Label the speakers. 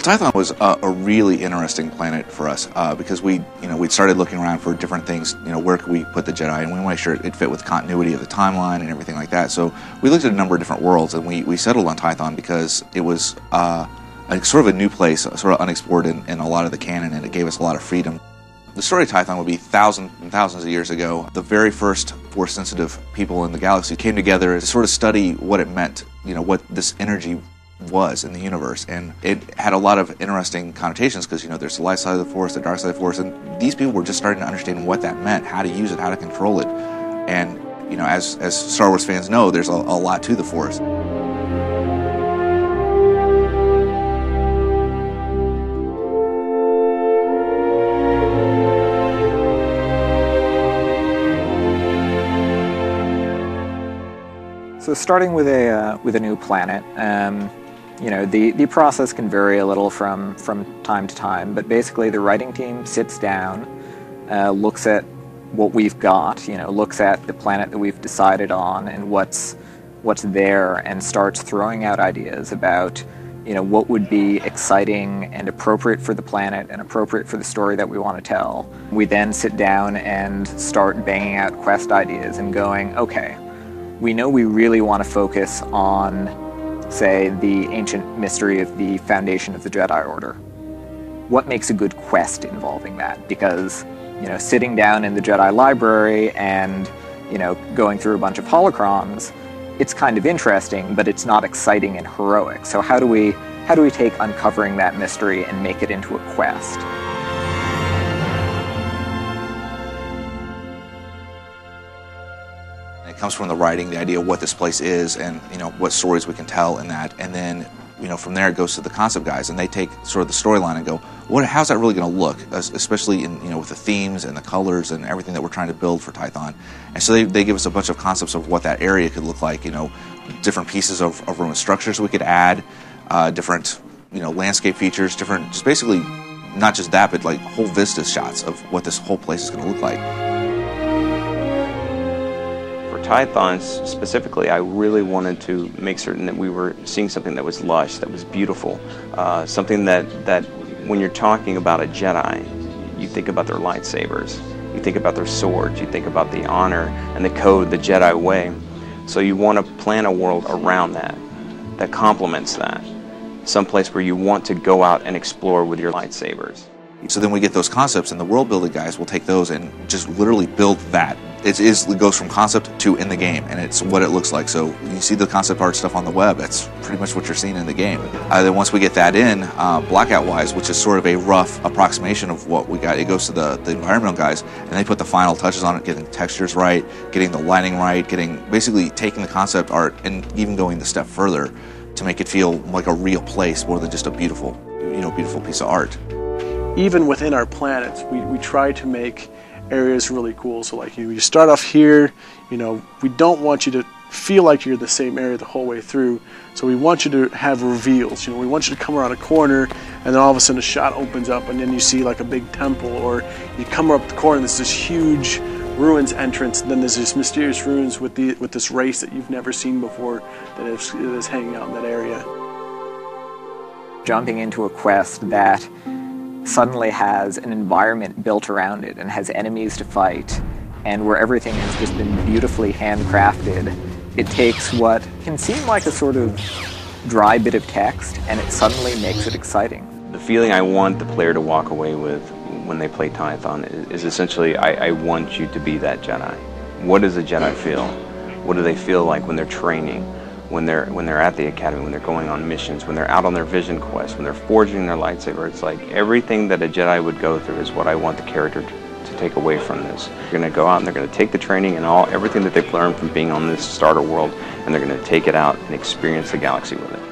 Speaker 1: Tython was a really interesting planet for us because we'd started looking around for different things. Where could we put the Jedi, and we want to make sure it fit with continuity of the timeline and everything like that. So we looked at a number of different worlds, and we settled on Tython because it was sort of a new place, sort of unexplored in a lot of the canon, and it gave us a lot of freedom. The story of Tython would be thousands and thousands of years ago. The very first Force-sensitive people in the galaxy came together to sort of study what it meant, what this energy was in the universe, and it had a lot of interesting connotations because there's the light side of the Force, the dark side of the Force, and these people were just starting to understand what that meant, how to use it, how to control it. And as Star Wars fans know, there's a lot to the Force.
Speaker 2: So starting with a new planet, the process can vary a little from time to time, but basically the writing team sits down, looks at what we've got, looks at the planet that we've decided on and what's there, and starts throwing out ideas about what would be exciting and appropriate for the planet and appropriate for the story that we want to tell. We then sit down and start banging out quest ideas and going, okay, we know we really want to focus on, say, the ancient mystery of the foundation of the Jedi Order. What makes a good quest involving that? Because, sitting down in the Jedi library and, going through a bunch of holocrons, it's kind of interesting, but it's not exciting and heroic. So how do we take uncovering that mystery and make it into a quest?
Speaker 1: It comes from the writing, the idea of what this place is, and what stories we can tell in that, and then from there it goes to the concept guys, and they take sort of the storyline and go, how's that really going to look, especially in with the themes and the colors and everything that we're trying to build for Tython. And so they give us a bunch of concepts of what that area could look like, different pieces of Roman structures we could add, different landscape features, different, just basically not just that, but like whole vista shots of what this whole place is going to look like.
Speaker 3: Tython specifically, I really wanted to make certain that we were seeing something that was lush, that was beautiful, something that when you're talking about a Jedi, you think about their lightsabers, you think about their swords, you think about the honor and the code, the Jedi way. So you want to plan a world around that complements that, someplace where you want to go out and explore with your lightsabers.
Speaker 1: So then we get those concepts, and the world building guys will take those and just literally build that. It goes from concept to in the game, and it's what it looks like. So you see the concept art stuff on the web, that's pretty much what you're seeing in the game. Then once we get that in, blackout-wise, which is sort of a rough approximation of what we got, it goes to the environmental guys, and they put the final touches on it, getting the textures right, getting the lighting right, basically taking the concept art and even going the step further to make it feel like a real place more than just a beautiful piece of art.
Speaker 4: Even within our planets, we try to make areas really cool. So like you start off here, we don't want you to feel like you're the same area the whole way through. So we want you to have reveals. We want you to come around a corner, and then all of a sudden a shot opens up, and then you see like a big temple, or you come up the corner and there's this huge ruins entrance, and then there's this mysterious ruins with this race that you've never seen before that is hanging out in that area.
Speaker 2: Jumping into a quest that suddenly has an environment built around it and has enemies to fight, and where everything has just been beautifully handcrafted. It takes what can seem like a sort of dry bit of text, and it suddenly makes it exciting.
Speaker 3: The feeling I want the player to walk away with when they play Tython is essentially, I want you to be that Jedi. What does a Jedi feel? What do they feel like when they're training? When they're at the academy, when they're going on missions, when they're out on their vision quest, when they're forging their lightsaber. It's like everything that a Jedi would go through is what I want the character to take away from this. They're going to go out and they're going to take the training and everything that they've learned from being on this starter world, and they're going to take it out and experience the galaxy with it.